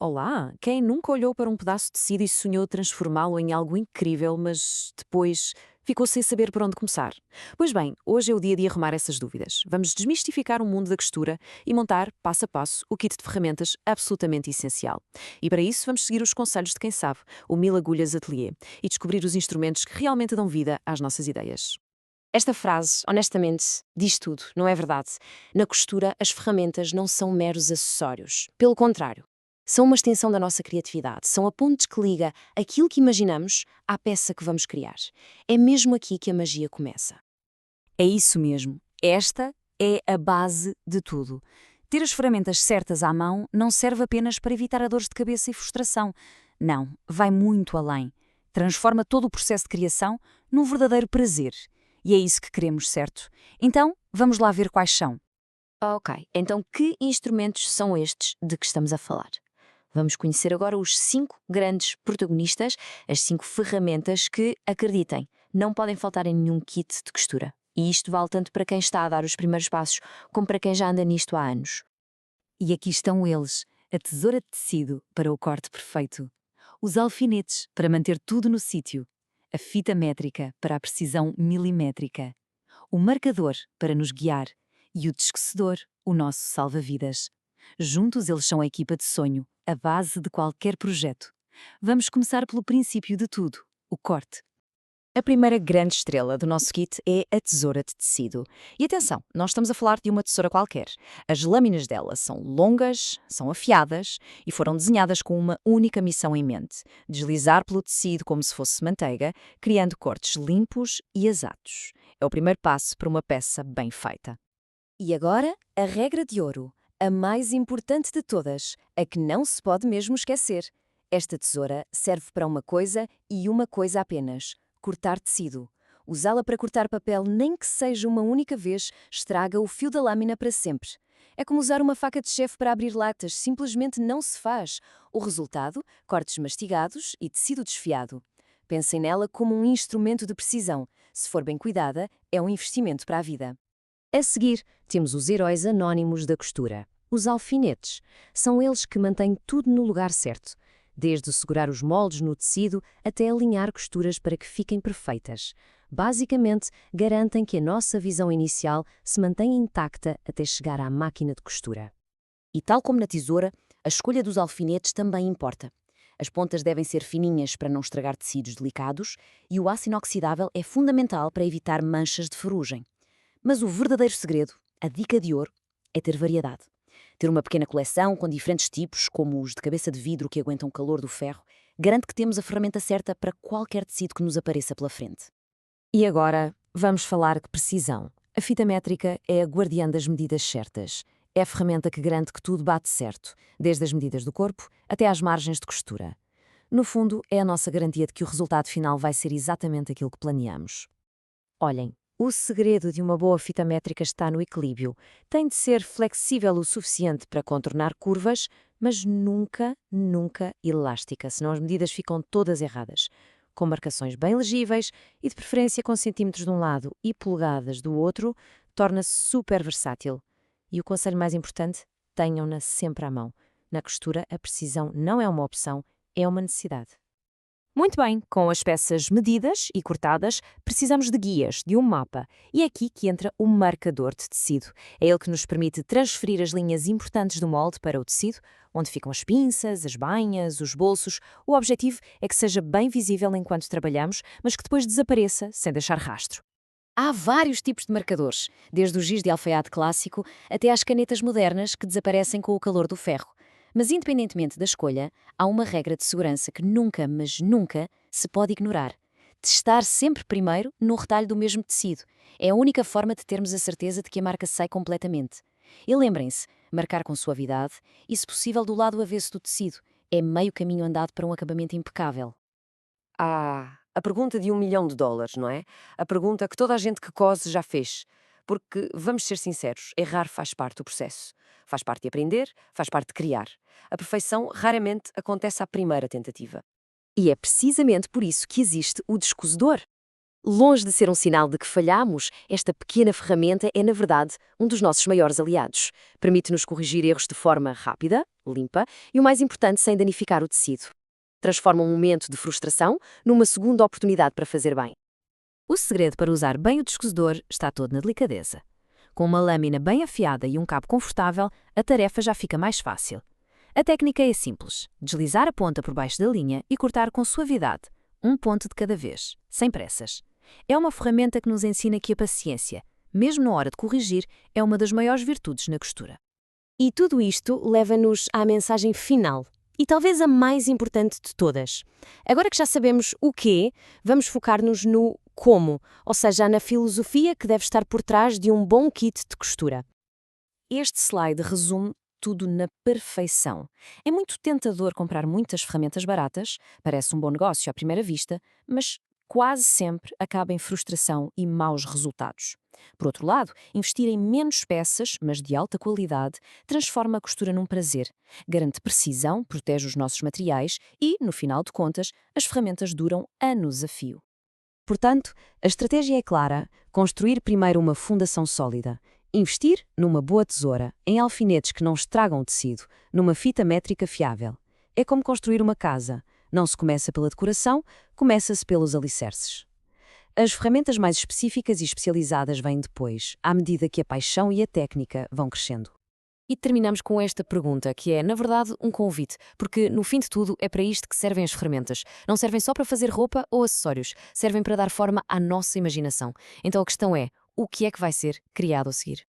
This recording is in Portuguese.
Olá! Quem nunca olhou para um pedaço de tecido e sonhou transformá-lo em algo incrível, mas depois ficou sem saber por onde começar? Pois bem, hoje é o dia de arrumar essas dúvidas. Vamos desmistificar o mundo da costura e montar, passo a passo, o kit de ferramentas absolutamente essencial. E para isso vamos seguir os conselhos de quem sabe, o Mil Agulhas Atelier, e descobrir os instrumentos que realmente dão vida às nossas ideias. Esta frase, honestamente, diz tudo, não é verdade? Na costura, as ferramentas não são meros acessórios. Pelo contrário, são uma extensão da nossa criatividade. São a ponte que liga aquilo que imaginamos à peça que vamos criar. É mesmo aqui que a magia começa. É isso mesmo. Esta é a base de tudo. Ter as ferramentas certas à mão não serve apenas para evitar a dores de cabeça e frustração. Não, vai muito além. Transforma todo o processo de criação num verdadeiro prazer. E é isso que queremos, certo? Então, vamos lá ver quais são. Ok, então que instrumentos são estes de que estamos a falar? Vamos conhecer agora os 5 grandes protagonistas, as 5 ferramentas que, acreditem, não podem faltar em nenhum kit de costura. E isto vale tanto para quem está a dar os primeiros passos, como para quem já anda nisto há anos. E aqui estão eles: a tesoura de tecido para o corte perfeito, os alfinetes para manter tudo no sítio, a fita métrica para a precisão milimétrica, o marcador para nos guiar e o desquecedor, o nosso salva-vidas. Juntos eles são a equipa de sonho, a base de qualquer projeto. Vamos começar pelo princípio de tudo, o corte. A primeira grande estrela do nosso kit é a tesoura de tecido. E atenção, nós estamos a falar de uma tesoura qualquer. As lâminas dela são longas, são afiadas e foram desenhadas com uma única missão em mente: deslizar pelo tecido como se fosse manteiga, criando cortes limpos e exatos. É o primeiro passo para uma peça bem feita. E agora, a regra de ouro, a mais importante de todas, a que não se pode mesmo esquecer. Esta tesoura serve para uma coisa e uma coisa apenas: cortar tecido. Usá-la para cortar papel, nem que seja uma única vez, estraga o fio da lâmina para sempre. É como usar uma faca de chefe para abrir latas, simplesmente não se faz. O resultado? Cortes mastigados e tecido desfiado. Pensem nela como um instrumento de precisão. Se for bem cuidada, é um investimento para a vida. A seguir, temos os heróis anónimos da costura, os alfinetes. São eles que mantêm tudo no lugar certo, desde segurar os moldes no tecido até alinhar costuras para que fiquem perfeitas. Basicamente, garantem que a nossa visão inicial se mantenha intacta até chegar à máquina de costura. E tal como na tesoura, a escolha dos alfinetes também importa. As pontas devem ser fininhas para não estragar tecidos delicados e o aço inoxidável é fundamental para evitar manchas de ferrugem. Mas o verdadeiro segredo, a dica de ouro, é ter variedade. Ter uma pequena coleção com diferentes tipos, como os de cabeça de vidro que aguentam o calor do ferro, garante que temos a ferramenta certa para qualquer tecido que nos apareça pela frente. E agora, vamos falar de precisão. A fita métrica é a guardiã das medidas certas. É a ferramenta que garante que tudo bate certo, desde as medidas do corpo até às margens de costura. No fundo, é a nossa garantia de que o resultado final vai ser exatamente aquilo que planeamos. Olhem, o segredo de uma boa fita métrica está no equilíbrio. Tem de ser flexível o suficiente para contornar curvas, mas nunca, nunca elástica, senão as medidas ficam todas erradas. Com marcações bem legíveis e de preferência com centímetros de um lado e polegadas do outro, torna-se super versátil. E o conselho mais importante, tenham-na sempre à mão. Na costura, a precisão não é uma opção, é uma necessidade. Muito bem, com as peças medidas e cortadas, precisamos de guias, de um mapa. E é aqui que entra o marcador de tecido. É ele que nos permite transferir as linhas importantes do molde para o tecido, onde ficam as pinças, as bainhas, os bolsos. O objetivo é que seja bem visível enquanto trabalhamos, mas que depois desapareça sem deixar rastro. Há vários tipos de marcadores, desde o giz de alfaiate clássico até às canetas modernas que desaparecem com o calor do ferro. Mas independentemente da escolha, há uma regra de segurança que nunca, mas nunca, se pode ignorar. Testar sempre primeiro no retalho do mesmo tecido. É a única forma de termos a certeza de que a marca sai completamente. E lembrem-se, marcar com suavidade e, se possível, do lado avesso do tecido. É meio caminho andado para um acabamento impecável. A pergunta de US$ 1 milhão, não é? A pergunta que toda a gente que cose já fez. Porque, vamos ser sinceros, errar faz parte do processo. Faz parte de aprender, faz parte de criar. A perfeição raramente acontece à primeira tentativa. E é precisamente por isso que existe o descosedor. Longe de ser um sinal de que falhamos, esta pequena ferramenta é, na verdade, um dos nossos maiores aliados. Permite-nos corrigir erros de forma rápida, limpa e, o mais importante, sem danificar o tecido. Transforma um momento de frustração numa segunda oportunidade para fazer bem. O segredo para usar bem o descozedor está todo na delicadeza. Com uma lâmina bem afiada e um cabo confortável, a tarefa já fica mais fácil. A técnica é simples: deslizar a ponta por baixo da linha e cortar com suavidade, um ponto de cada vez, sem pressas. É uma ferramenta que nos ensina que a paciência, mesmo na hora de corrigir, é uma das maiores virtudes na costura. E tudo isto leva-nos à mensagem final, e talvez a mais importante de todas. Agora que já sabemos o quê, vamos focar-nos no como, ou seja, na filosofia que deve estar por trás de um bom kit de costura. Este slide resume tudo na perfeição. É muito tentador comprar muitas ferramentas baratas, parece um bom negócio à primeira vista, mas quase sempre acaba em frustração e maus resultados. Por outro lado, investir em menos peças, mas de alta qualidade, transforma a costura num prazer, garante precisão, protege os nossos materiais e, no final de contas, as ferramentas duram anos a fio. Portanto, a estratégia é clara: construir primeiro uma fundação sólida, investir numa boa tesoura, em alfinetes que não estragam o tecido, numa fita métrica fiável. É como construir uma casa. Não se começa pela decoração, começa-se pelos alicerces. As ferramentas mais específicas e especializadas vêm depois, à medida que a paixão e a técnica vão crescendo. E terminamos com esta pergunta, que é, na verdade, um convite, porque, no fim de tudo, é para isto que servem as ferramentas. Não servem só para fazer roupa ou acessórios, servem para dar forma à nossa imaginação. Então a questão é, o que é que vai ser criado a seguir?